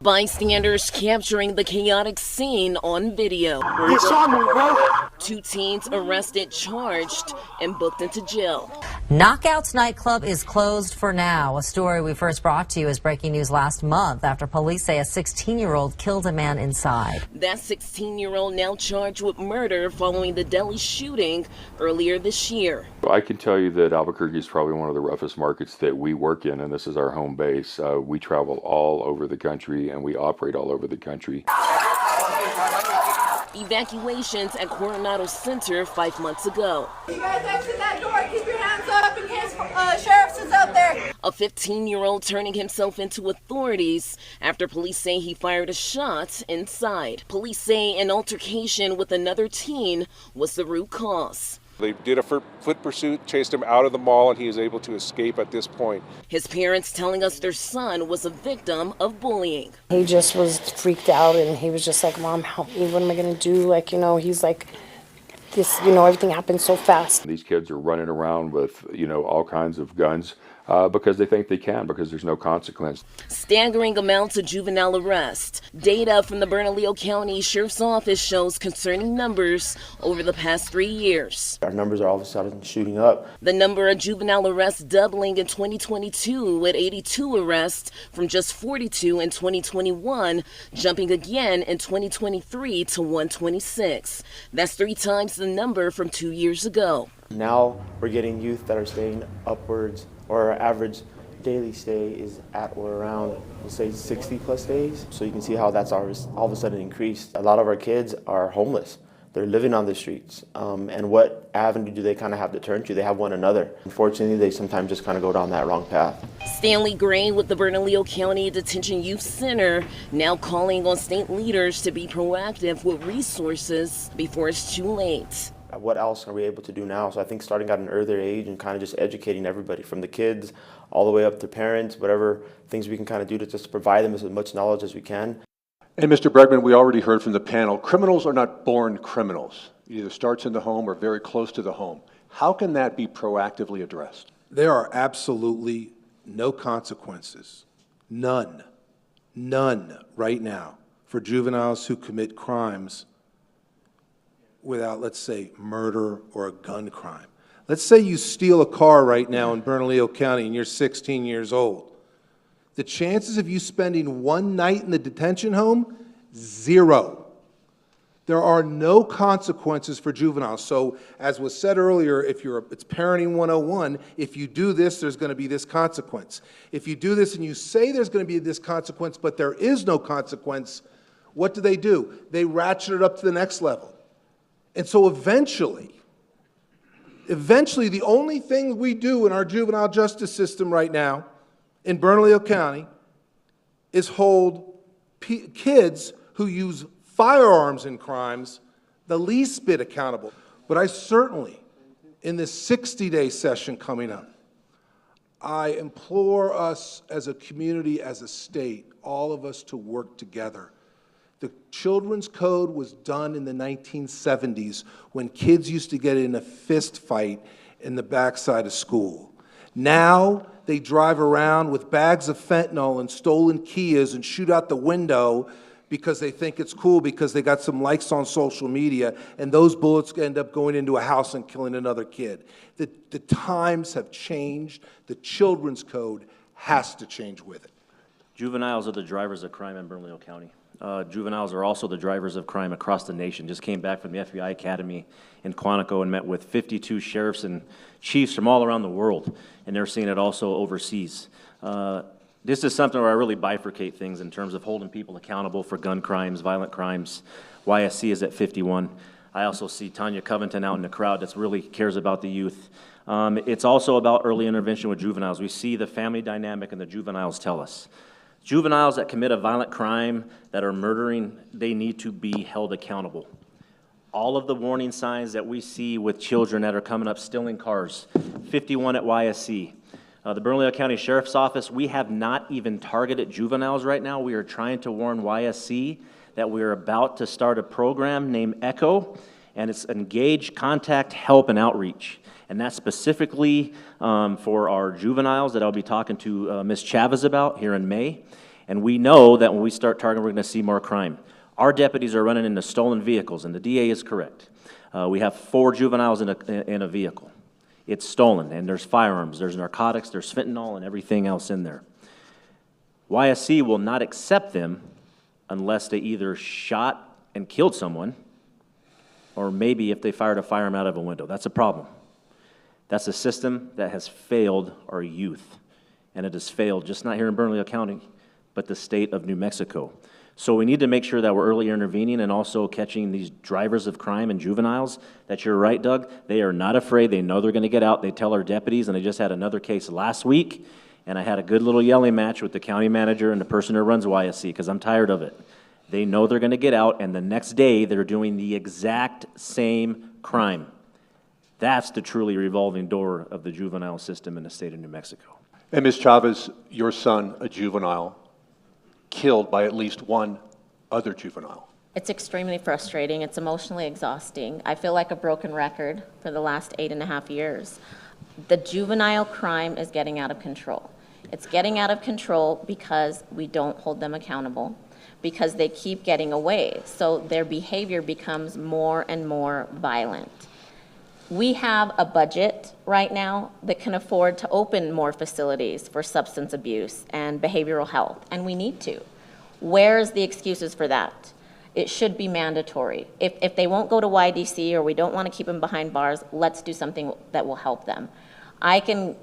Bystanders capturing the chaotic scene on video. You saw me, bro. 2 teens arrested, charged, and booked into jail. Knockouts nightclub is closed for now. A story we first brought to you is breaking news last month after police say a 16-year-old killed a man inside. That 16-year-old now charged with murder following the Delhi shooting earlier this year. I can tell you that Albuquerque is probably one of the roughest markets that we work in, and this is our home base. We travel all over the country, and we operate all over the country. Evacuations at Coronado Center 5 months ago. You guys exit that door, keep your hands up in case sheriff's is out there. A 15-year-old turning himself into authorities after police say he fired a shot inside. Police say an altercation with another teen was the root cause. They did a foot pursuit, chased him out of the mall, and he was able to escape at this point. His parents telling us their son was a victim of bullying. He just was freaked out, and he was just like, Mom, help me, what am I gonna do? Like, he's like, this, everything happened so fast. These kids are running around with, all kinds of guns because they think they can, because there's no consequence. Staggering amounts of juvenile arrest. Data from the Bernalillo County Sheriff's Office shows concerning numbers over the past 3 years. Our numbers are all of a sudden shooting up. The number of juvenile arrests doubling in 2022 with 82 arrests from just 42 in 2021, jumping again in 2023 to 126. That's 3 times the number from 2 years ago. Now we're getting youth that are staying upwards, or our average daily stay is at or around, let's say, 60 plus days. So you can see how that's all of a sudden increased. A lot of our kids are homeless. They're living on the streets. And what avenue do they kind of have to turn to? They have one another. Unfortunately, they sometimes just kind of go down that wrong path. Stanley Gray with the Bernalillo County Detention Youth Center now calling on state leaders to be proactive with resources before it's too late. What else are we able to do now? So I think starting at an earlier age and kind of just educating everybody from the kids all the way up to parents, whatever things we can kind of do to just provide them as much knowledge as we can. And Mr. Bregman, we already heard from the panel, criminals are not born criminals. It either starts in the home or very close to the home. How can that be proactively addressed? There are absolutely no consequences, none right now for juveniles who commit crimes without, let's say, murder or a gun crime. Let's say you steal a car right now in Bernalillo County and you're 16 years old. The chances of you spending one night in the detention home, 0. There are no consequences for juveniles. So as was said earlier, it's parenting 101, if you do this, there's going to be this consequence. If you do this and you say there's going to be this consequence, but there is no consequence, what do? They ratchet it up to the next level. And so eventually, the only thing we do in our juvenile justice system right now in Bernalillo County is hold kids who use firearms in crimes the least bit accountable. But I certainly, in this 60-day session coming up, I implore us as a community, as a state, all of us to work together. The Children's Code was done in the 1970s when kids used to get in a fist fight in the backside of school. Now they drive around with bags of fentanyl and stolen Kias and shoot out the window because they think it's cool because they got some likes on social media, and those bullets end up going into a house and killing another kid. The times have changed. The Children's Code has to change with it. Juveniles are the drivers of crime in Bernalillo County. Juveniles are also the drivers of crime across the nation. Just came back from the FBI Academy in Quantico and met with 52 sheriffs and chiefs from all around the world, and they're seeing it also overseas. This is something where I really bifurcate things in terms of holding people accountable for gun crimes, violent crimes. YSC is at 51. I also see Tanya Covington out in the crowd that really cares about the youth. It's also about early intervention with juveniles. We see the family dynamic and the juveniles tell us. Juveniles that commit a violent crime, that are murdering, they need to be held accountable. All of the warning signs that we see with children that are coming up stealing cars, 51 at YSC. The Bernalillo County Sheriff's Office, we have not even targeted juveniles right now. We are trying to warn YSC that we are about to start a program named ECHO, and it's Engage, Contact, Help, and Outreach. And that's specifically for our juveniles that I'll be talking to Ms. Chavez about here in May. And we know that when we start targeting, we're going to see more crime. Our deputies are running into stolen vehicles, and the DA is correct. We have 4 juveniles in a vehicle. It's stolen, and there's firearms, there's narcotics, there's fentanyl, and everything else in there. YSC will not accept them unless they either shot and killed someone, or maybe if they fired a firearm out of a window. That's a problem. That's a system that has failed our youth, and it has failed just not here in Bernalillo County, but the state of New Mexico. So we need to make sure that we're early intervening and also catching these drivers of crime and juveniles. That you're right, Doug. They are not afraid. They know they're going to get out. They tell our deputies, and they just had another case last week And I had a good little yelling match with the county manager and the person who runs YSC, because I'm tired of it. They know they're gonna get out, and the next day, they're doing the exact same crime. That's the truly revolving door of the juvenile system in the state of New Mexico. And Ms. Chavez, your son, a juvenile, killed by at least one other juvenile. It's extremely frustrating. It's emotionally exhausting. I feel like a broken record for the last 8.5 years. The juvenile crime is getting out of control. It's getting out of control because we don't hold them accountable, because they keep getting away. So their behavior becomes more and more violent. We have a budget right now that can afford to open more facilities for substance abuse and behavioral health, and we need to. Where's the excuses for that? It should be mandatory. If they won't go to YDC or we don't want to keep them behind bars, let's do something that will help them. I can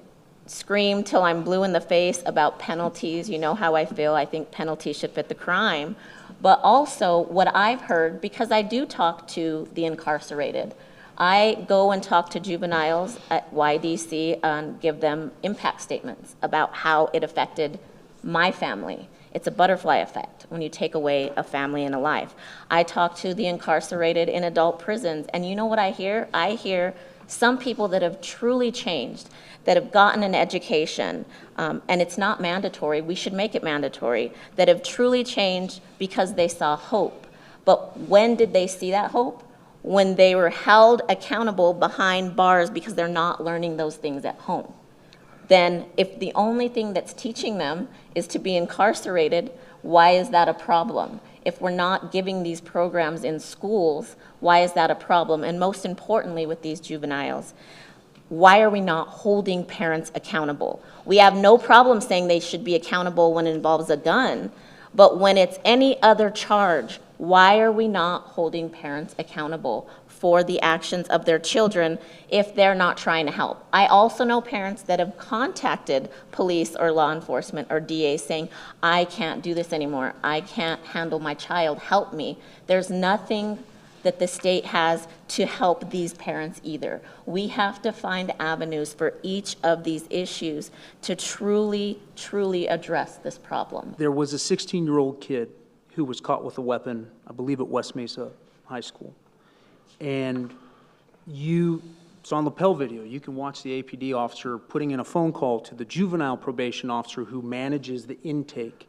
scream till I'm blue in the face about penalties. You know how I feel. I think penalties should fit the crime. But also what I've heard, because I do talk to the incarcerated, I go and talk to juveniles at YDC and give them impact statements about how it affected my family. It's a butterfly effect when you take away a family and a life. I talk to the incarcerated in adult prisons, and you know what I hear? I hear some people that have truly changed, that have gotten an education, and it's not mandatory, we should make it mandatory, that have truly changed because they saw hope. But when did they see that hope? When they were held accountable behind bars because they're not learning those things at home. Then if the only thing that's teaching them is to be incarcerated, why is that a problem? If we're not giving these programs in schools, why is that a problem? And most importantly with these juveniles, why are we not holding parents accountable? We have no problem saying they should be accountable when it involves a gun, but when it's any other charge, why are we not holding parents accountable for the actions of their children if they're not trying to help? I also know parents that have contacted police or law enforcement or DAs saying, I can't do this anymore. I can't handle my child. Help me. There's nothing that the state has to help these parents either. We have to find avenues for each of these issues to truly, truly address this problem. There was a 16-year-old kid who was caught with a weapon, I believe at West Mesa High School. And it's on the lapel video, you can watch the APD officer putting in a phone call to the juvenile probation officer who manages the intake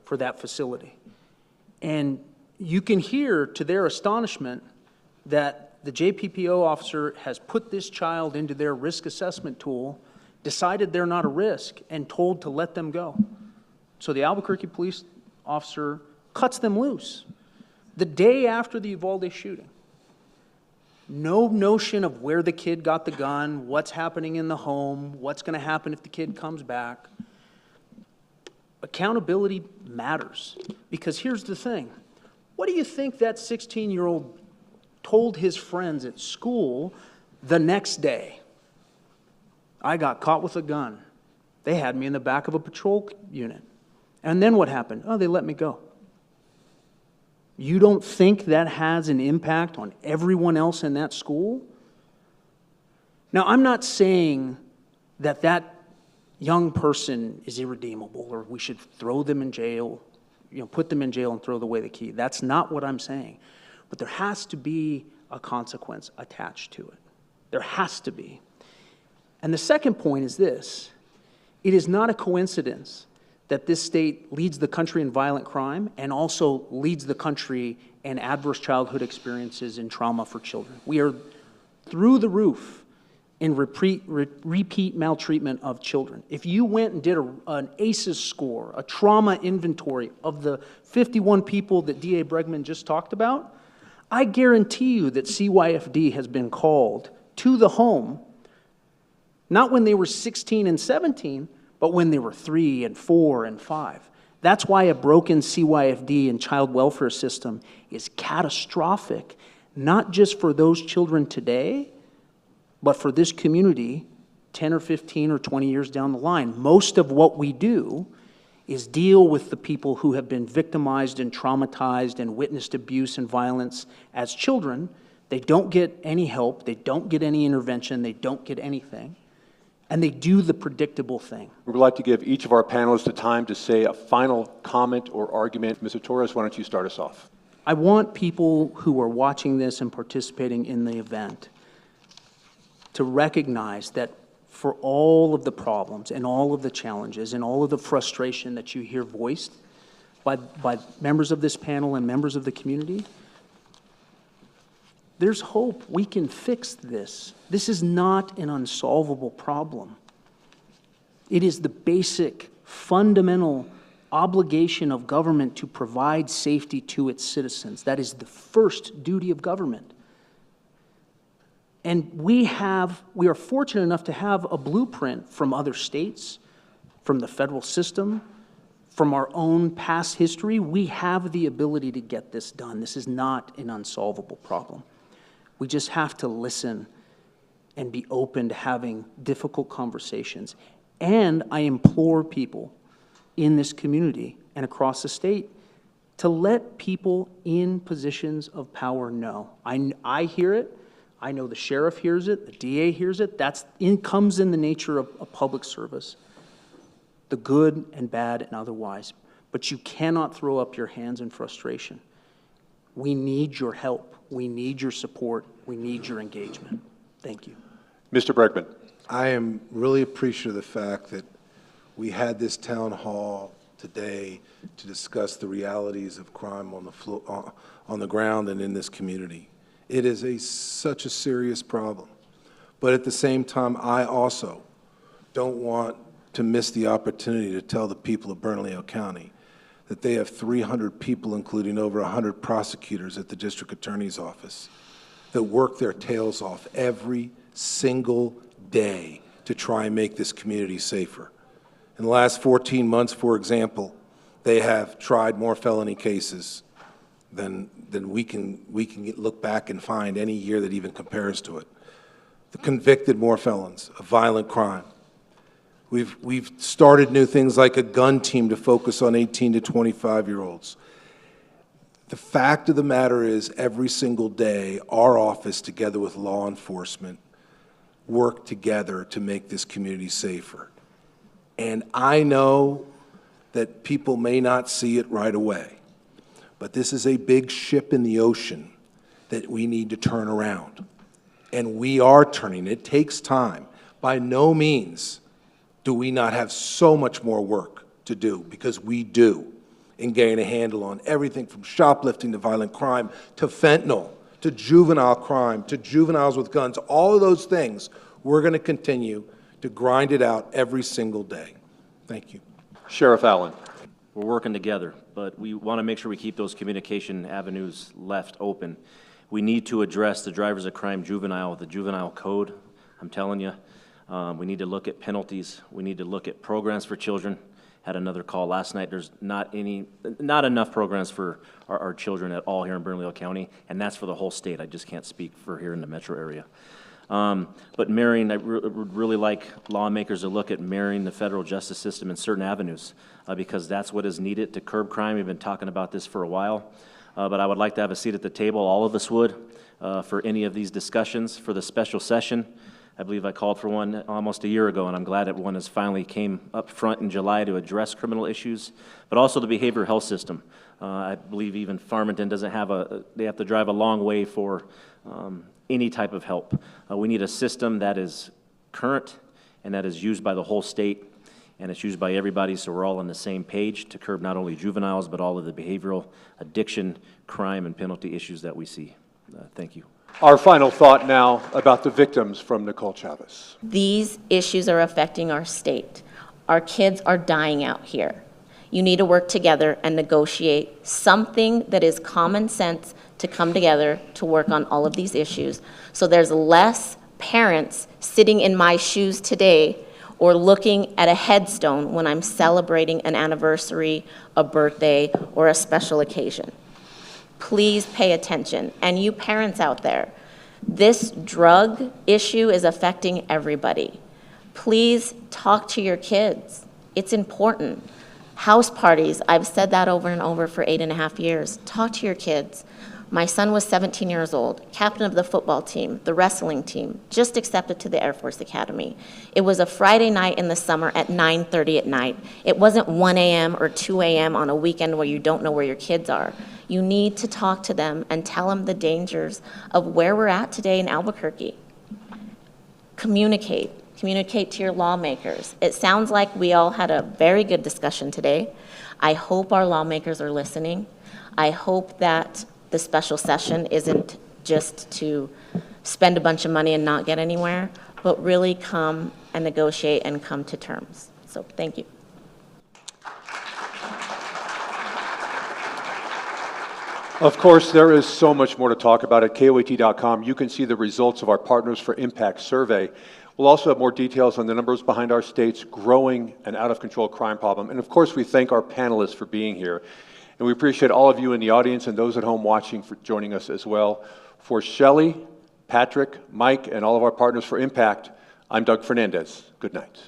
for that facility. And you can hear, to their astonishment, that the JPPO officer has put this child into their risk assessment tool, decided they're not a risk, and told to let them go. So the Albuquerque police officer cuts them loose the day after the Uvalde shooting. No notion of where the kid got the gun, what's happening in the home, what's going to happen if the kid comes back. Accountability matters, because here's the thing. What do you think that 16-year-old told his friends at school the next day? I got caught with a gun. They had me in the back of a patrol unit. And then what happened? Oh, they let me go. You don't think that has an impact on everyone else in that school? Now, I'm not saying that that young person is irredeemable or we should throw them in jail, put them in jail and throw away the key. That's not what I'm saying. But there has to be a consequence attached to it. There has to be. And the second point is this. It is not a coincidence that this state leads the country in violent crime and also leads the country in adverse childhood experiences and trauma for children. We are through the roof in repeat maltreatment of children. If you went and did an ACEs score, a trauma inventory of the 51 people that DA Bregman just talked about, I guarantee you that CYFD has been called to the home, not when they were 16 and 17, but when they were 3 and 4 and 5. That's why a broken CYFD and child welfare system is catastrophic, not just for those children today, but for this community 10 or 15 or 20 years down the line. Most of what we do is deal with the people who have been victimized and traumatized and witnessed abuse and violence as children. They don't get any help, they don't get any intervention, they don't get anything. and they do the predictable thing. We would like to give each of our panelists the time to say a final comment or argument. Mr. Torres, why don't you start us off? I want people who are watching this and participating in the event to recognize that for all of the problems and all of the challenges and all of the frustration that you hear voiced by members of this panel and members of the community, there's hope. We can fix this. This is not an unsolvable problem. It is the basic, fundamental obligation of government to provide safety to its citizens. That is the first duty of government. And we are fortunate enough to have a blueprint from other states, from the federal system, from our own past history. We have the ability to get this done. This is not an unsolvable problem. We just have to listen and be open to having difficult conversations. And I implore people in this community and across the state to let people in positions of power know. I hear it. I know the sheriff hears it. The DA hears it. Comes in the nature of a public service, the good and bad and otherwise. But you cannot throw up your hands in frustration. We need your help. We need your support. We need your engagement. Thank you. Mr. Bregman. I am really appreciative of the fact that we had this town hall today to discuss the realities of crime on the ground and in this community. It is such a serious problem. But at the same time, I also don't want to miss the opportunity to tell the people of Bernalillo County that they have 300 people, including over 100 prosecutors at the district attorney's office, that work their tails off every single day to try and make this community safer. In the last 14 months, for example, they have tried more felony cases than we can look back and find any year that even compares to it. They convicted more felons of violent crime. We've started new things like a gun team to focus on 18 to 25-year-olds. The fact of the matter is, every single day, our office, together with law enforcement, work together to make this community safer. And I know that people may not see it right away, but this is a big ship in the ocean that we need to turn around. And we are turning. It takes time. By no means do we not have so much more work to do, because we do, in getting a handle on everything from shoplifting to violent crime to fentanyl to juvenile crime to juveniles with guns. All of those things, we're going to continue to grind it out every single day. Thank you. Sheriff Allen. We're working together, but we want to make sure we keep those communication avenues left open. We need to address the drivers of crime the juvenile code. I'm telling you, we need to look at penalties. We need to look at programs for children. Had another call last night. There's not enough programs for our children at all here in Bernalillo County, and that's for the whole state. I just can't speak for here in the metro area. But marrying, I would really like lawmakers to look at marrying the federal justice system in certain avenues, because that's what is needed to curb crime. We've been talking about this for a while, but I would like to have a seat at the table, all of us would, for any of these discussions for the special session. I believe I called for one almost a year ago, and I'm glad that one has finally came up front in July to address criminal issues, but also the behavioral health system. I believe even Farmington doesn't have they have to drive a long way for any type of help. We need a system that is current and that is used by the whole state, and it's used by everybody, so we're all on the same page to curb not only juveniles, but all of the behavioral, addiction, crime, and penalty issues that we see. Thank you. Our final thought now about the victims from Nicole Chavez. These issues are affecting our state. Our kids are dying out here. You need to work together and negotiate something that is common sense to come together to work on all of these issues, so there's less parents sitting in my shoes today or looking at a headstone when I'm celebrating an anniversary, a birthday, or a special occasion. Please pay attention. And you parents out there, this drug issue is affecting everybody. Please talk to your kids. It's important. House parties, I've said that over and over for 8.5 years. Talk to your kids. My son was 17 years old, captain of the football team, the wrestling team, just accepted to the Air Force Academy. It was a Friday night in the summer at 9:30 at night. It wasn't 1 a.m. or 2 a.m. on a weekend where you don't know where your kids are. You need to talk to them and tell them the dangers of where we're at today in Albuquerque. Communicate to your lawmakers. It sounds like we all had a very good discussion today. I hope our lawmakers are listening. I hope that the special session isn't just to spend a bunch of money and not get anywhere, but really come and negotiate and come to terms. So thank you. Of course, there is so much more to talk about at KOAT.com. You can see the results of our Partners for Impact survey. We'll also have more details on the numbers behind our state's growing and out-of-control crime problem. And of course, we thank our panelists for being here. And we appreciate all of you in the audience and those at home watching for joining us as well. For Shelley, Patrick, Mike, and all of our Partners for Impact, I'm Doug Fernandez. Good night.